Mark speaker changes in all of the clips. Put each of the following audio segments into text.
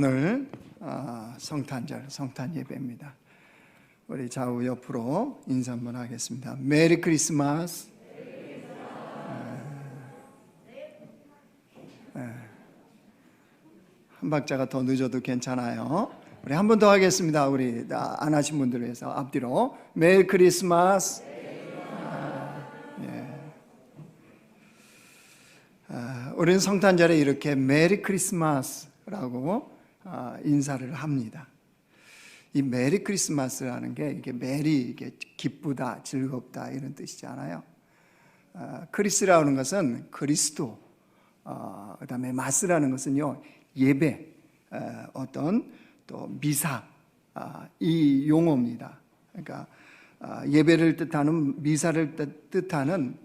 Speaker 1: 오늘 성탄절, 성탄 예배입니다. 우리 좌우 옆으로 인사 한번 하겠습니다. 메리 크리스마스. 한 박자가 더 늦어도 괜찮아요. 우리 한 번 더 하겠습니다. 우리 안 하신 분들을 위해서 앞뒤로 메리 크리스마스. 우리는 성탄절에 이렇게 메리 크리스마스라고 인사를 합니다. 이 메리 크리스마스라는 게 이게 메리, 이게 기쁘다, 즐겁다 이런 뜻이잖아요. 크리스라는 것은 그리스도, 그다음에 마스라는 것은요 예배, 어떤 또 미사, 이 용어입니다. 그러니까 예배를 뜻하는, 미사를 뜻하는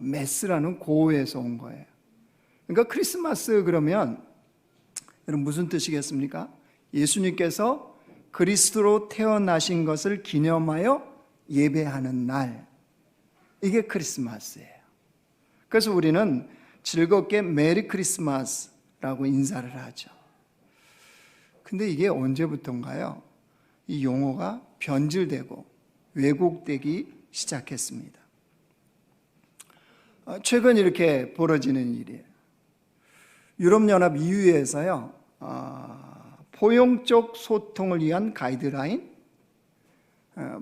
Speaker 1: 메스라는 고어에서 온 거예요. 그러니까 크리스마스 그러면 여러분 무슨 뜻이겠습니까? 예수님께서 그리스도로 태어나신 것을 기념하여 예배하는 날, 이게 크리스마스예요. 그래서 우리는 즐겁게 메리 크리스마스라고 인사를 하죠. 근데 이게 언제부터인가요? 이 용어가 변질되고 왜곡되기 시작했습니다. 최근 이렇게 벌어지는 일이에요. 유럽연합 EU에서요 포용적 소통을 위한 가이드라인,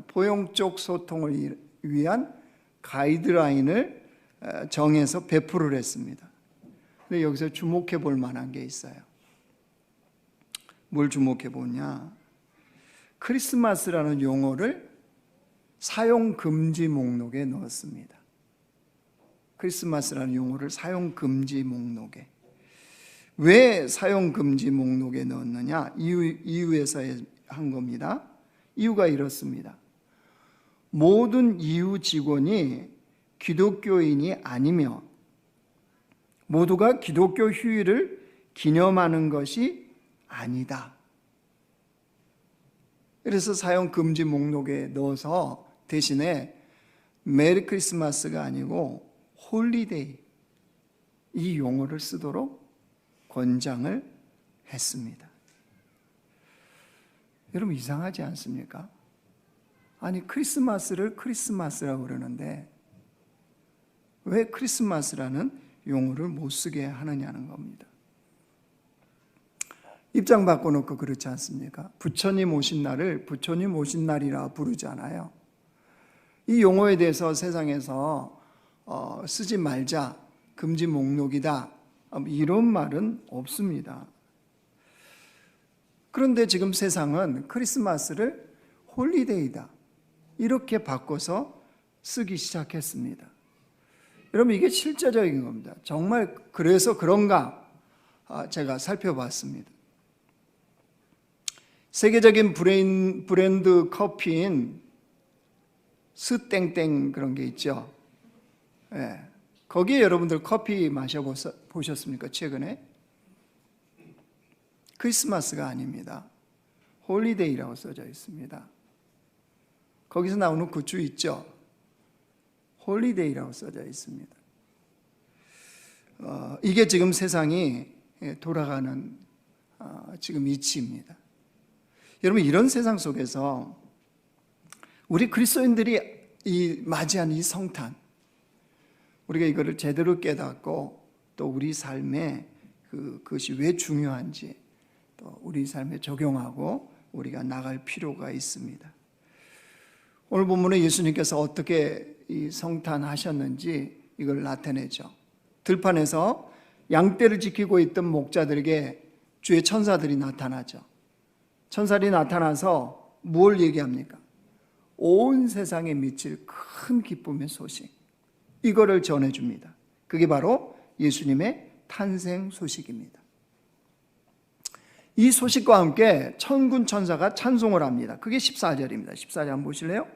Speaker 1: 포용적 소통을 위한 가이드라인을 정해서 배포를 했습니다. 근데 여기서 주목해 볼 만한 게 있어요. 뭘 주목해 보냐? 크리스마스라는 용어를 사용 금지 목록에 넣었습니다. 크리스마스라는 용어를 사용 금지 목록에. 왜 사용 금지 목록에 넣었느냐? EU에서 한 겁니다. 이유가 이렇습니다. 모든 EU 직원이 기독교인이 아니며 모두가 기독교 휴일을 기념하는 것이 아니다. 그래서 사용 금지 목록에 넣어서 대신에 메리 크리스마스가 아니고 홀리데이, 이 용어를 쓰도록 권장을 했습니다. 여러분 이상하지 않습니까? 아니 크리스마스를 크리스마스라고 그러는데 왜 크리스마스라는 용어를 못 쓰게 하느냐는 겁니다. 입장 바꿔놓고 그렇지 않습니까? 부처님 오신 날을 부처님 오신 날이라 부르잖아요. 이 용어에 대해서 세상에서 쓰지 말자, 금지 목록이다, 이런 말은 없습니다. 그런데 지금 세상은 크리스마스를 홀리데이다 이렇게 바꿔서 쓰기 시작했습니다. 여러분 이게 실제적인 겁니다. 정말 그래서 그런가 제가 살펴봤습니다. 세계적인 브랜드 커피인 스땡땡 그런 게 있죠. 예. 거기에 여러분들 커피 마셔보셨습니까? 최근에? 크리스마스가 아닙니다. 홀리데이라고 써져 있습니다. 거기서 나오는 굿즈 있죠? 홀리데이라고 써져 있습니다. 이게 지금 세상이 돌아가는 지금 이치입니다. 여러분 이런 세상 속에서 우리 그리스도인들이 맞이한 이 성탄, 우리가 이거를 제대로 깨닫고 또 우리 삶에 그것이 왜 중요한지 또 우리 삶에 적용하고 우리가 나갈 필요가 있습니다. 오늘 본문에 예수님께서 어떻게 이 성탄하셨는지 이걸 나타내죠. 들판에서 양떼를 지키고 있던 목자들에게 주의 천사들이 나타나죠. 천사들이 나타나서 뭘 얘기합니까? 온 세상에 미칠 큰 기쁨의 소식, 이거를 전해줍니다. 그게 바로 예수님의 탄생 소식입니다. 이 소식과 함께 천군 천사가 찬송을 합니다. 그게 14절입니다. 14절 한번 보실래요?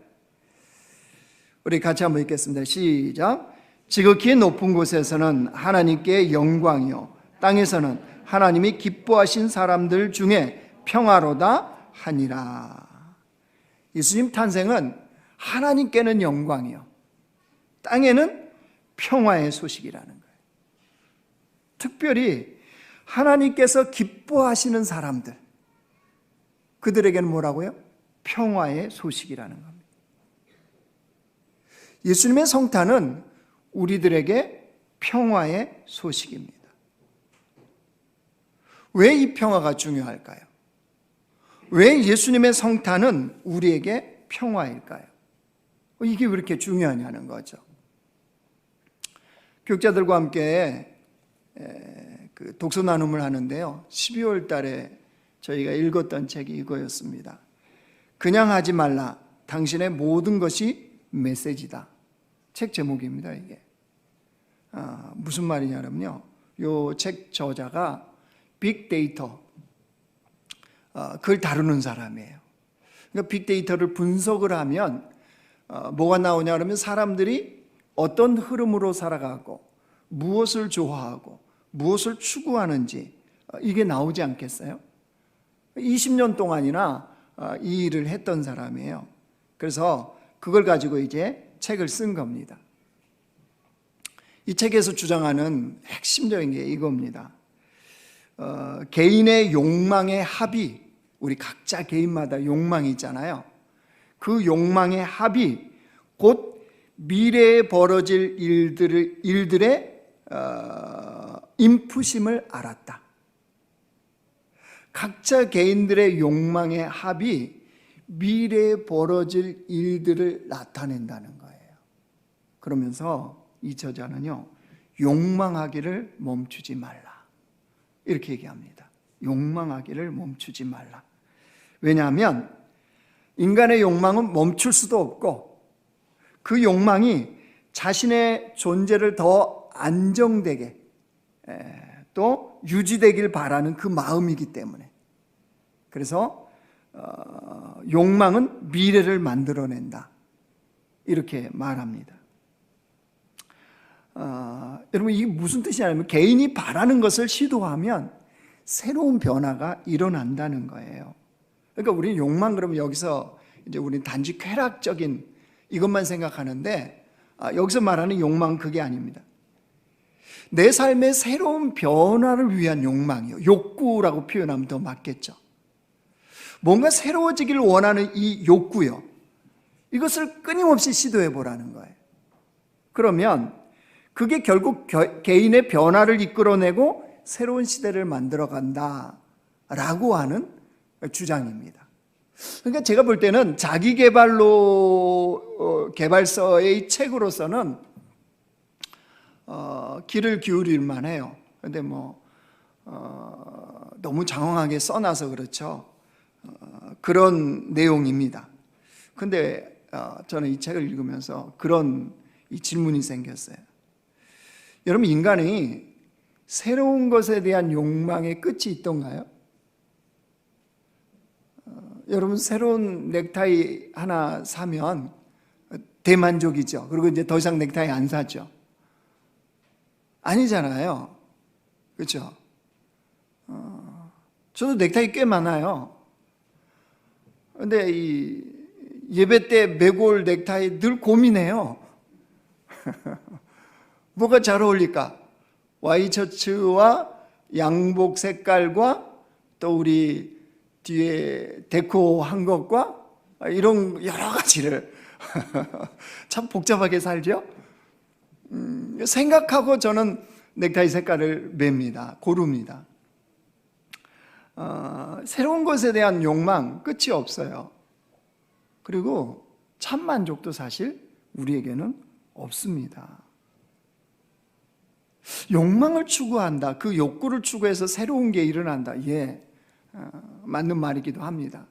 Speaker 1: 우리 같이 한번 읽겠습니다. 시작. 지극히 높은 곳에서는 하나님께 영광이요 땅에서는 하나님이 기뻐하신 사람들 중에 평화로다 하니라. 예수님 탄생은 하나님께는 영광이요 땅에는 평화의 소식이라는 거예요. 특별히 하나님께서 기뻐하시는 사람들, 그들에게는 뭐라고요? 평화의 소식이라는 겁니다. 예수님의 성탄은 우리들에게 평화의 소식입니다. 왜 이 평화가 중요할까요? 왜 예수님의 성탄은 우리에게 평화일까요? 이게 왜 이렇게 중요하냐는 거죠. 교육자들과 함께 그 독서 나눔을 하는데요, 12월 달에 저희가 읽었던 책이 이거였습니다. 그냥 하지 말라, 당신의 모든 것이 메시지다. 책 제목입니다. 이게 무슨 말이냐면요, 이 책 저자가 빅데이터, 그걸 다루는 사람이에요. 그러니까 빅데이터를 분석을 하면 뭐가 나오냐 그러면 사람들이 어떤 흐름으로 살아가고 무엇을 좋아하고 무엇을 추구하는지 이게 나오지 않겠어요? 20년 동안이나 이 일을 했던 사람이에요. 그래서 그걸 가지고 이제 책을 쓴 겁니다. 이 책에서 주장하는 핵심적인 게 이겁니다. 개인의 욕망의 합이, 우리 각자 개인마다 욕망이 있잖아요. 그 욕망의 합이 곧 미래에 벌어질 일들의 인푸심을 알았다. 각자 개인들의 욕망의 합이 미래에 벌어질 일들을 나타낸다는 거예요. 그러면서 이 저자는요, 욕망하기를 멈추지 말라, 이렇게 얘기합니다. 욕망하기를 멈추지 말라. 왜냐하면 인간의 욕망은 멈출 수도 없고 그 욕망이 자신의 존재를 더 안정되게 또 유지되길 바라는 그 마음이기 때문에, 그래서 욕망은 미래를 만들어낸다, 이렇게 말합니다. 여러분, 이게 무슨 뜻이냐면 개인이 바라는 것을 시도하면 새로운 변화가 일어난다는 거예요. 그러니까 우리는 욕망 그러면 여기서 이제 우리는 단지 쾌락적인 이것만 생각하는데, 여기서 말하는 욕망은 그게 아닙니다. 내 삶의 새로운 변화를 위한 욕망이요, 욕구라고 표현하면 더 맞겠죠. 뭔가 새로워지기를 원하는 이 욕구요, 이것을 끊임없이 시도해 보라는 거예요. 그러면 그게 결국 개인의 변화를 이끌어내고 새로운 시대를 만들어 간다라고 하는 주장입니다. 그러니까 제가 볼 때는 자기개발서의 책으로서는 귀를 기울일 만해요. 그런데 너무 장황하게 써놔서 그렇죠. 그런 내용입니다. 근데 저는 이 책을 읽으면서 그런 이 질문이 생겼어요. 여러분, 인간이 새로운 것에 대한 욕망의 끝이 있던가요? 여러분, 새로운 넥타이 하나 사면 대만족이죠. 그리고 이제 더 이상 넥타이 안 사죠. 아니잖아요. 그렇죠? 저도 넥타이 꽤 많아요. 근데 이 예배 때 메고 올 넥타이 늘 고민해요. 뭐가 잘 어울릴까? Y처츠와 양복 색깔과 또 우리 뒤에 데코한 것과 이런 여러 가지를 참 복잡하게 살죠? 생각하고 저는 넥타이 색깔을 맵니다. 고릅니다. 새로운 것에 대한 욕망 끝이 없어요. 그리고 참 만족도 사실 우리에게는 없습니다. 욕망을 추구한다, 그 욕구를 추구해서 새로운 게 일어난다, 예, 맞는 말이기도 합니다.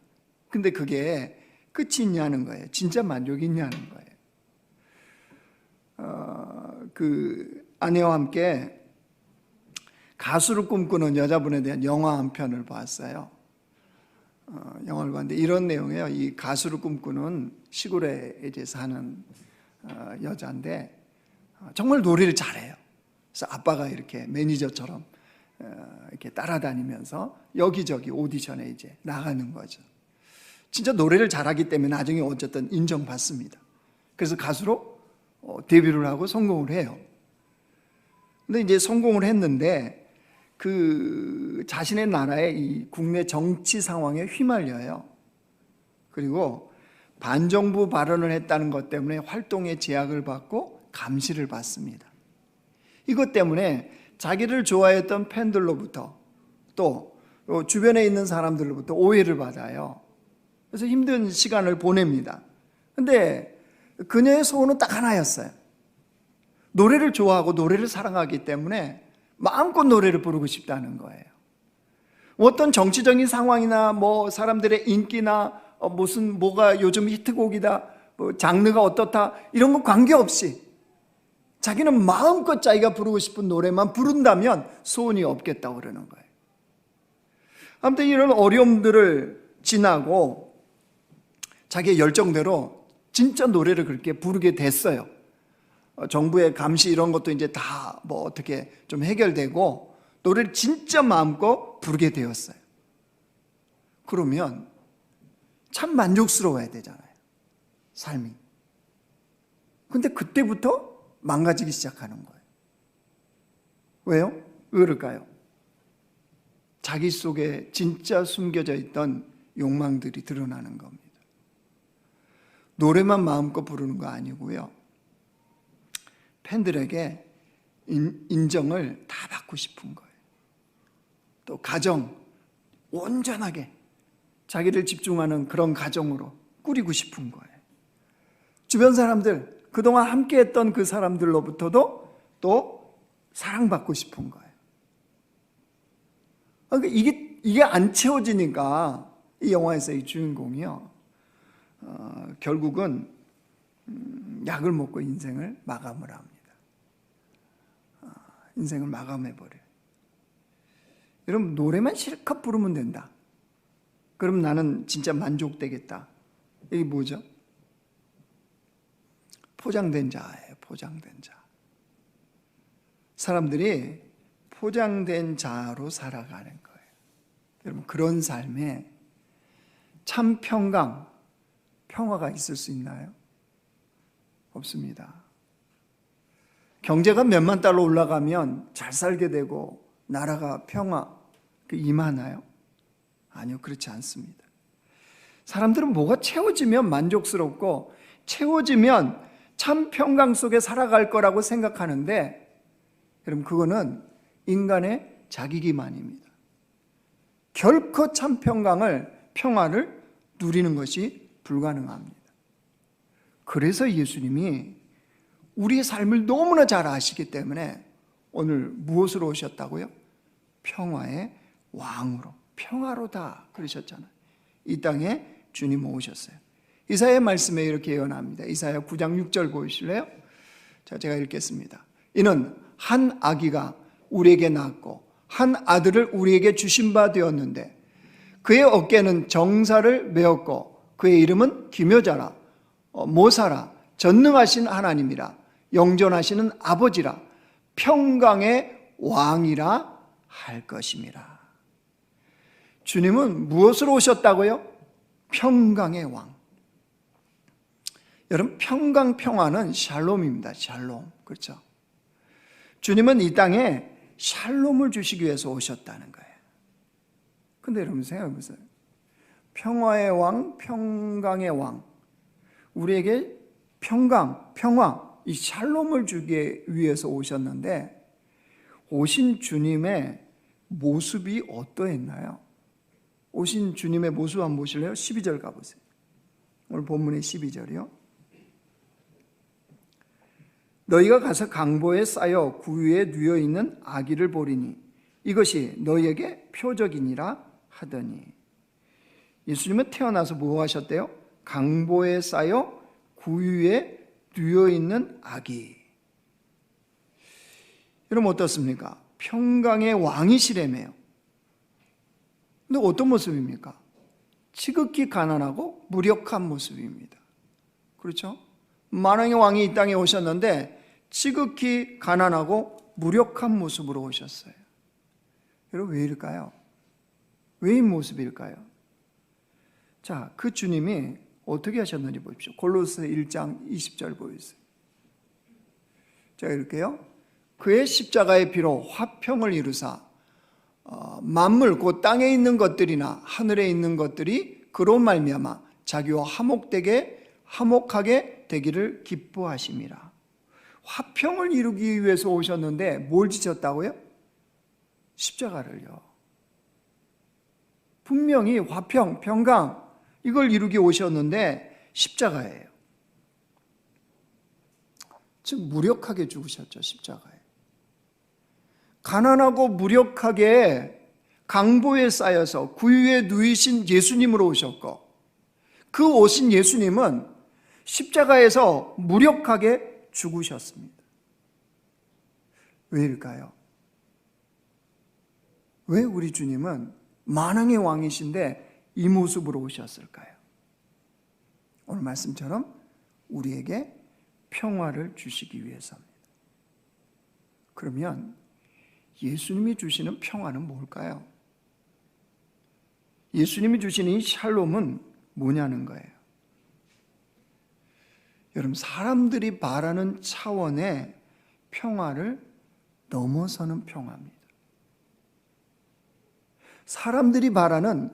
Speaker 1: 근데 그게 끝이 있냐는 거예요. 진짜 만족이 있냐는 거예요. 그 아내와 함께 가수를 꿈꾸는 여자분에 대한 영화 한 편을 봤어요. 영화를 봤는데 이런 내용이에요. 이 가수를 꿈꾸는 시골에 이제 사는 여자인데 정말 노래를 잘해요. 그래서 아빠가 이렇게 매니저처럼 이렇게 따라다니면서 여기저기 오디션에 이제 나가는 거죠. 진짜 노래를 잘하기 때문에 나중에 어쨌든 인정받습니다. 그래서 가수로 데뷔를 하고 성공을 해요. 근데 이제 성공을 했는데 그 자신의 나라의 이 국내 정치 상황에 휘말려요. 그리고 반정부 발언을 했다는 것 때문에 활동에 제약을 받고 감시를 받습니다. 이것 때문에 자기를 좋아했던 팬들로부터 또 주변에 있는 사람들로부터 오해를 받아요. 그래서 힘든 시간을 보냅니다. 근데 그녀의 소원은 딱 하나였어요. 노래를 좋아하고 노래를 사랑하기 때문에 마음껏 노래를 부르고 싶다는 거예요. 어떤 정치적인 상황이나 뭐 사람들의 인기나 무슨 뭐가 요즘 히트곡이다, 뭐 장르가 어떻다 이런 거 관계없이 자기는 마음껏 자기가 부르고 싶은 노래만 부른다면 소원이 없겠다고 그러는 거예요. 아무튼 이런 어려움들을 지나고 자기의 열정대로 진짜 노래를 그렇게 부르게 됐어요. 정부의 감시 이런 것도 이제 다 뭐 어떻게 좀 해결되고 노래를 진짜 마음껏 부르게 되었어요. 그러면 참 만족스러워야 되잖아요, 삶이. 근데 그때부터 망가지기 시작하는 거예요. 왜요? 왜 그럴까요? 자기 속에 진짜 숨겨져 있던 욕망들이 드러나는 겁니다. 노래만 마음껏 부르는 거 아니고요, 팬들에게 인정을 다 받고 싶은 거예요. 또 가정, 온전하게 자기를 집중하는 그런 가정으로 꾸리고 싶은 거예요. 주변 사람들, 그동안 함께했던 그 사람들로부터도 또 사랑받고 싶은 거예요. 그러니까 이게 안 채워지니까 이 영화에서 이 주인공이요, 결국은 약을 먹고 인생을 마감을 합니다. 인생을 마감해버려요. 여러분, 노래만 실컷 부르면 된다. 그럼 나는 진짜 만족되겠다. 이게 뭐죠? 포장된 자예요. 포장된 자. 사람들이 포장된 자로 살아가는 거예요. 여러분, 그런 삶에 참 평강, 평화가 있을 수 있나요? 없습니다. 경제가 몇만 달러 올라가면 잘 살게 되고 나라가 평화 임하나요? 아니요, 그렇지 않습니다. 사람들은 뭐가 채워지면 만족스럽고 채워지면 참 평강 속에 살아갈 거라고 생각하는데, 여러분, 그거는 인간의 자기기만입니다. 결코 참 평화를 누리는 것이 불가능합니다. 그래서 예수님이 우리의 삶을 너무나 잘 아시기 때문에 오늘 무엇으로 오셨다고요? 평화의 왕으로, 평화로다 그러셨잖아요. 이 땅에 주님 오셨어요. 이사야 말씀에 이렇게 예언합니다. 이사야 9장 6절 보실래요? 자, 제가 읽겠습니다. 이는 한 아기가 우리에게 낳았고 한 아들을 우리에게 주신 바 되었는데 그의 어깨는 정사를 메었고 그의 이름은 기묘자라, 모사라, 전능하신 하나님이라, 영존하시는 아버지라, 평강의 왕이라 할 것임이라. 주님은 무엇으로 오셨다고요? 평강의 왕. 여러분, 평강, 평화는 샬롬입니다. 샬롬. 그렇죠? 주님은 이 땅에 샬롬을 주시기 위해서 오셨다는 거예요. 근데 여러분 생각해보세요. 평화의 왕, 평강의 왕. 우리에게 평강, 평화, 이 샬롬을 주기 위해서 오셨는데 오신 주님의 모습이 어떠했나요? 오신 주님의 모습 한번 보실래요? 12절 가보세요. 오늘 본문의 12절이요. 너희가 가서 강보에 쌓여 구유에 누워 있는 아기를 보리니 이것이 너희에게 표적이니라 하더니. 예수님은 태어나서 뭐 하셨대요? 강보에 쌓여 구유에 누워 있는 아기. 여러분 어떻습니까? 평강의 왕이시라며요. 근데 어떤 모습입니까? 지극히 가난하고 무력한 모습입니다. 그렇죠? 만왕의 왕이 이 땅에 오셨는데 지극히 가난하고 무력한 모습으로 오셨어요. 여러분 왜 이럴까요? 왜 이 모습일까요? 자, 그 주님이 어떻게 하셨는지 보십시오. 골로새 1장 20절 보여주세요. 제가 읽을게요. 그의 십자가의 피로 화평을 이루사 만물, 그 땅에 있는 것들이나 하늘에 있는 것들이 그로 말미암아 자기와 화목하게 되기를 기뻐하심이라. 화평을 이루기 위해서 오셨는데 뭘 지셨다고요? 십자가를요. 분명히 화평, 평강 이걸 이루기 오셨는데 십자가예요. 즉 무력하게 죽으셨죠. 십자가에. 가난하고 무력하게 강보에 쌓여서 구유에 누이신 예수님으로 오셨고, 그 오신 예수님은 십자가에서 무력하게 죽으셨습니다. 왜일까요? 왜 우리 주님은 만왕의 왕이신데 이 모습으로 오셨을까요? 오늘 말씀처럼 우리에게 평화를 주시기 위해서입니다. 그러면 예수님이 주시는 평화는 뭘까요? 예수님이 주시는 이 샬롬은 뭐냐는 거예요. 여러분, 사람들이 바라는 차원의 평화를 넘어서는 평화입니다. 사람들이 바라는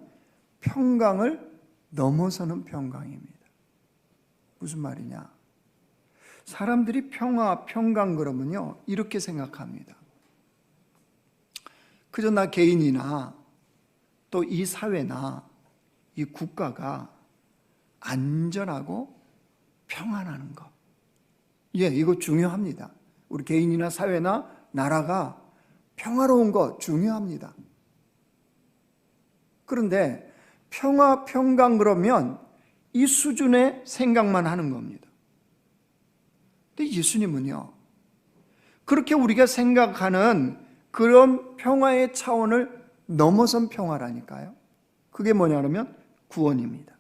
Speaker 1: 평강을 넘어서는 평강입니다. 무슨 말이냐? 사람들이 평화, 평강 그러면요, 이렇게 생각합니다. 그저 나 개인이나 또 이 사회나 이 국가가 안전하고 평안하는 것. 예, 이거 중요합니다. 우리 개인이나 사회나 나라가 평화로운 것 중요합니다. 그런데 평화, 평강 그러면 이 수준의 생각만 하는 겁니다. 근데 예수님은요, 그렇게 우리가 생각하는 그런 평화의 차원을 넘어선 평화라니까요. 그게 뭐냐면 구원입니다.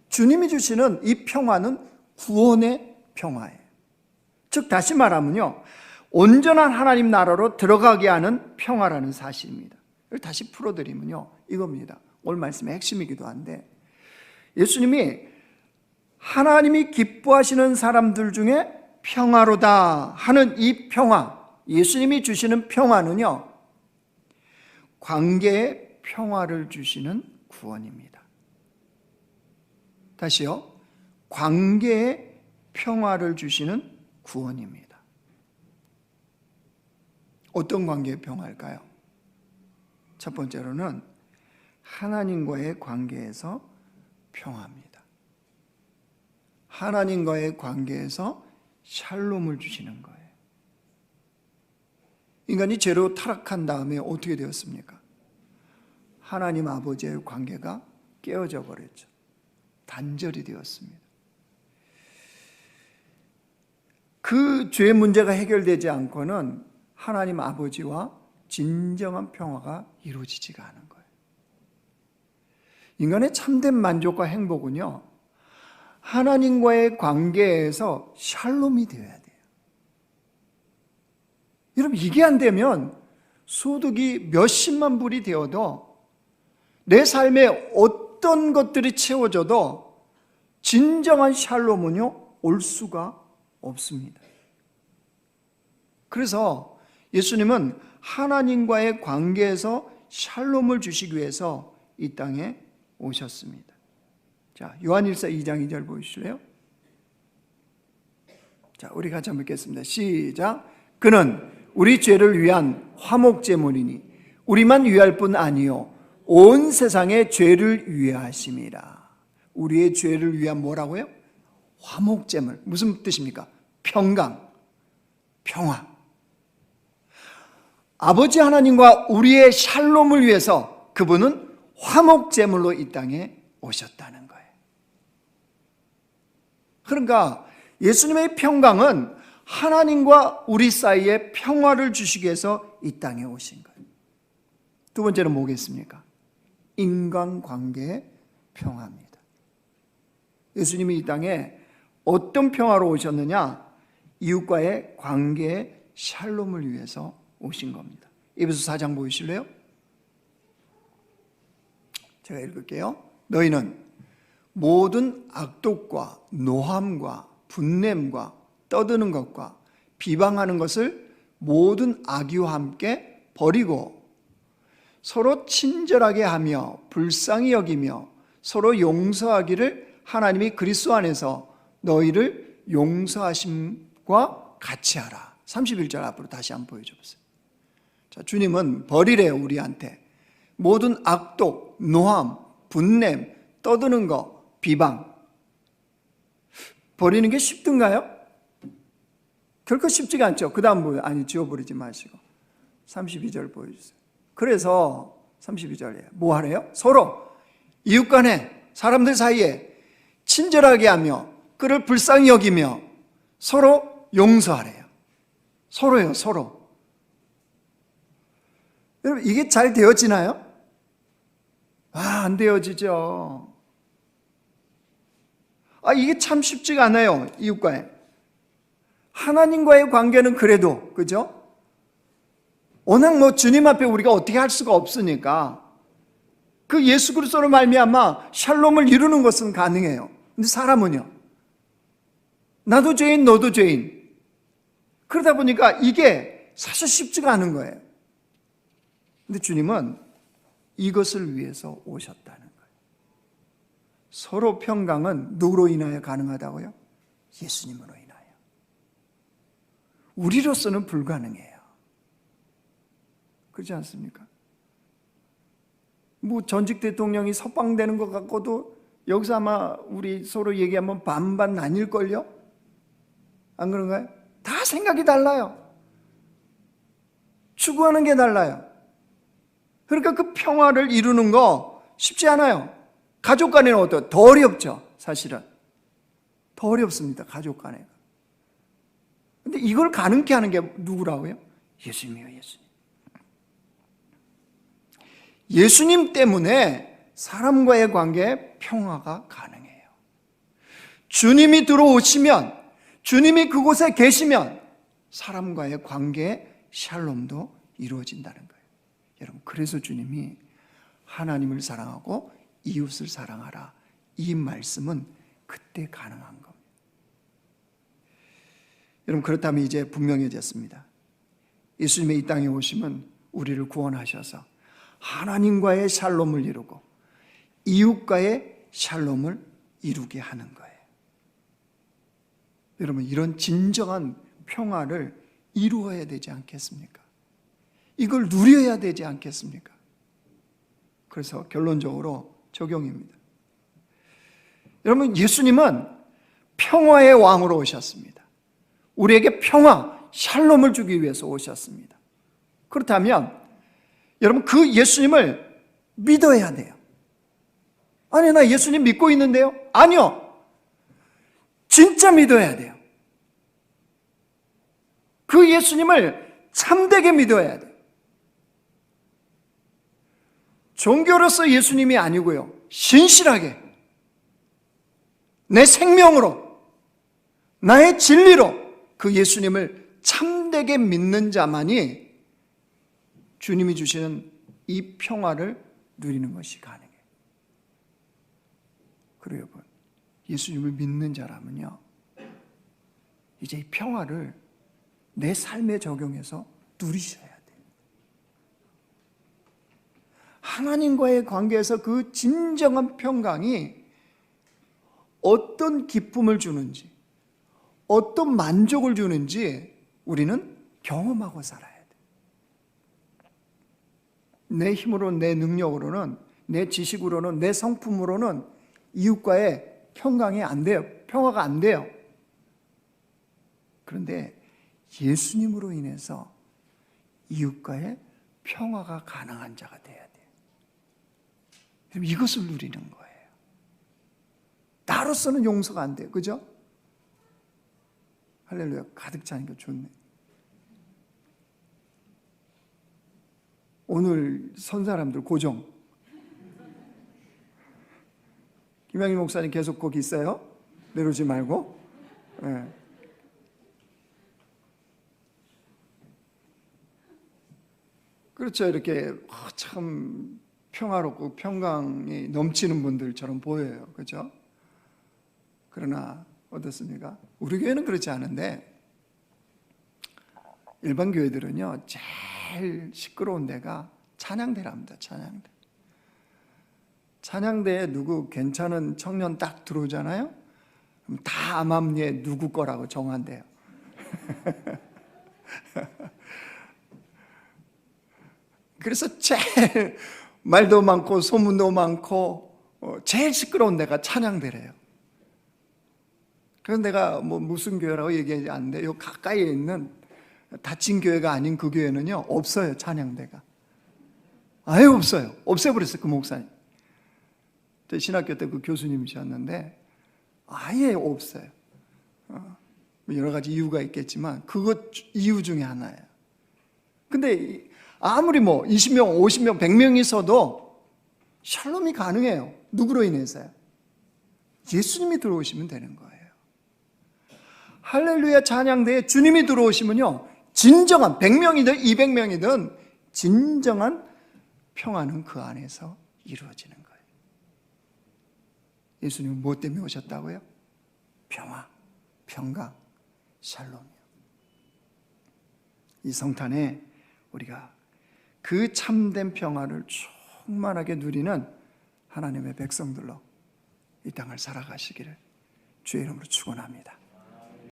Speaker 1: 주님이 주시는 이 평화는 구원의 평화예요. 즉 다시 말하면요, 온전한 하나님 나라로 들어가게 하는 평화라는 사실입니다. 이걸 다시 풀어드리면요, 이겁니다. 오늘 말씀의 핵심이기도 한데, 예수님이 하나님이 기뻐하시는 사람들 중에 평화로다 하는 이 평화, 예수님이 주시는 평화는요, 관계의 평화를 주시는 구원입니다. 다시요, 관계의 평화를 주시는 구원입니다. 어떤 관계의 평화일까요? 첫 번째로는 하나님과의 관계에서 평화입니다. 하나님과의 관계에서 샬롬을 주시는 거예요. 인간이 죄로 타락한 다음에 어떻게 되었습니까? 하나님 아버지의 관계가 깨어져 버렸죠. 단절이 되었습니다. 그 죄 문제가 해결되지 않고는 하나님 아버지와 진정한 평화가 이루어지지가 않은 거예요. 인간의 참된 만족과 행복은요, 하나님과의 관계에서 샬롬이 되어야 돼요. 여러분, 이게 안 되면 소득이 몇십만 불이 되어도 내 삶에 어떤 것들이 채워져도 진정한 샬롬은요, 올 수가 없습니다. 그래서 예수님은 하나님과의 관계에서 샬롬을 주시기 위해서 이 땅에 오셨습니다. 자, 요한일서 2장 2절 보실래요? 자, 우리 같이 한번 읽겠습니다. 시작. 그는 우리 죄를 위한 화목제물이니 우리만 위할 뿐 아니요 온 세상의 죄를 위하심이라. 우리의 죄를 위한 뭐라고요? 화목제물. 무슨 뜻입니까? 평강, 평화. 아버지 하나님과 우리의 샬롬을 위해서 그분은 화목제물로 이 땅에 오셨다는 거예요. 그러니까 예수님의 평강은 하나님과 우리 사이에 평화를 주시기 위해서 이 땅에 오신 거예요. 두 번째는 뭐겠습니까? 인간관계의 평화입니다. 예수님이 이 땅에 어떤 평화로 오셨느냐? 이웃과의 관계의 샬롬을 위해서 오신 겁니다. 에베소 4장 보이실래요? 제가 읽을게요. 너희는 모든 악독과 노함과 분냄과 떠드는 것과 비방하는 것을 모든 악의와 함께 버리고 서로 친절하게 하며 불쌍히 여기며 서로 용서하기를 하나님이 그리스도 안에서 너희를 용서하심과 같이 하라. 31절 앞으로 다시 한번 보여줘 보세요. 자, 주님은 버리래요, 우리한테. 모든 악독, 노함, 분냄, 떠드는 거, 비방. 버리는 게 쉽든가요? 결코 쉽지가 않죠. 그 다음 보여. 아니, 지워버리지 마시고 32절 보여주세요. 그래서 32절이에요. 뭐 하래요? 서로 이웃 간에, 사람들 사이에 친절하게 하며 그를 불쌍히 여기며 서로 용서하래요. 서로요, 서로. 여러분, 이게 잘 되어지나요? 안 되어지죠. 이게 참 쉽지가 않아요, 이웃과의. 하나님과의 관계는 그래도, 그죠? 워낙 주님 앞에 우리가 어떻게 할 수가 없으니까 그 예수 그리스도로 말미암아 샬롬을 이루는 것은 가능해요. 근데 사람은요, 나도 죄인, 너도 죄인. 그러다 보니까 이게 사실 쉽지가 않은 거예요. 근데 주님은 이것을 위해서 오셨다는 거예요. 서로 평강은 누구로 인하여 가능하다고요? 예수님으로 인하여. 우리로서는 불가능해요. 그렇지 않습니까? 전직 대통령이 석방되는 것 같고도 여기서 아마 우리 서로 얘기하면 반반 나뉠걸요? 안 그런가요? 다 생각이 달라요. 추구하는 게 달라요. 그러니까 그 평화를 이루는 거 쉽지 않아요. 가족 간에는 더 어렵죠, 사실은. 더 어렵습니다, 가족 간에. 근데 이걸 가능케 하는 게 누구라고요? 예수님이요, 예수님. 예수님 때문에 사람과의 관계에 평화가 가능해요. 주님이 들어오시면, 주님이 그곳에 계시면 사람과의 관계에 샬롬도 이루어진다는 거예요. 여러분, 그래서 주님이 하나님을 사랑하고 이웃을 사랑하라, 이 말씀은 그때 가능한 겁니다. 여러분, 그렇다면 이제 분명해졌습니다. 예수님의 이 땅에 오시면 우리를 구원하셔서 하나님과의 샬롬을 이루고 이웃과의 샬롬을 이루게 하는 거예요. 여러분, 이런 진정한 평화를 이루어야 되지 않겠습니까? 이걸 누려야 되지 않겠습니까? 그래서 결론적으로 적용입니다. 여러분, 예수님은 평화의 왕으로 오셨습니다. 우리에게 평화, 샬롬을 주기 위해서 오셨습니다. 그렇다면 여러분, 그 예수님을 믿어야 돼요. 아니, 나 예수님 믿고 있는데요? 아니요. 진짜 믿어야 돼요. 그 예수님을 참되게 믿어야 돼요. 종교로서 예수님이 아니고요, 신실하게 내 생명으로, 나의 진리로 그 예수님을 참되게 믿는 자만이 주님이 주시는 이 평화를 누리는 것이 가능해요. 그리고 여러분, 예수님을 믿는 자라면요, 이제 이 평화를 내 삶에 적용해서 누리셔야 돼요. 하나님과의 관계에서 그 진정한 평강이 어떤 기쁨을 주는지, 어떤 만족을 주는지 우리는 경험하고 살아야 돼요. 내 힘으로, 내 능력으로는, 내 지식으로는, 내 성품으로는 이웃과의 평강이 안 돼요. 평화가 안 돼요. 그런데 예수님으로 인해서 이웃과의 평화가 가능한 자가 돼야 돼요. 이것을 누리는 거예요. 나로서는 용서가 안 돼요. 그죠? 할렐루야. 가득 차니까 좋네. 오늘 선 사람들 고정. 김양희 목사님 계속 거기 있어요. 내려오지 말고. 네. 그렇죠. 이렇게 참 평화롭고 평강이 넘치는 분들처럼 보여요. 그렇죠? 그러나 어떻습니까? 우리 교회는 그렇지 않은데 일반 교회들은요, 제일 시끄러운 데가 찬양대랍니다. 찬양대. 찬양대에 누구 괜찮은 청년 딱 들어오잖아요. 그럼 다 암암리에 누구 거라고 정한대요. 그래서 제일 말도 많고 소문도 많고 제일 시끄러운 데가 찬양대래요. 그래서 내가 뭐 무슨 교회라고 얘기하지 않는데 요 가까이에 있는 닫힌 교회가 아닌 그 교회는요 없어요. 찬양대가 아예 없어요. 없애버렸어요. 그 목사님. 저 신학교 때 그 교수님이셨는데 아예 없어요. 여러 가지 이유가 있겠지만 그것 이유 중에 하나예요. 근데 아무리 뭐 20명, 50명, 100명이 있어도 샬롬이 가능해요. 누구로 인해서요? 예수님이 들어오시면 되는 거예요. 할렐루야 찬양대에 주님이 들어오시면요 진정한 100명이든 200명이든 진정한 평화는 그 안에서 이루어지는 거예요. 예수님은 무엇 때문에 오셨다고요? 평화, 평강, 샬롬이요. 이 성탄에 우리가 그 참된 평화를 충만하게 누리는 하나님의 백성들로 이 땅을 살아가시기를 주의 이름으로 축원합니다.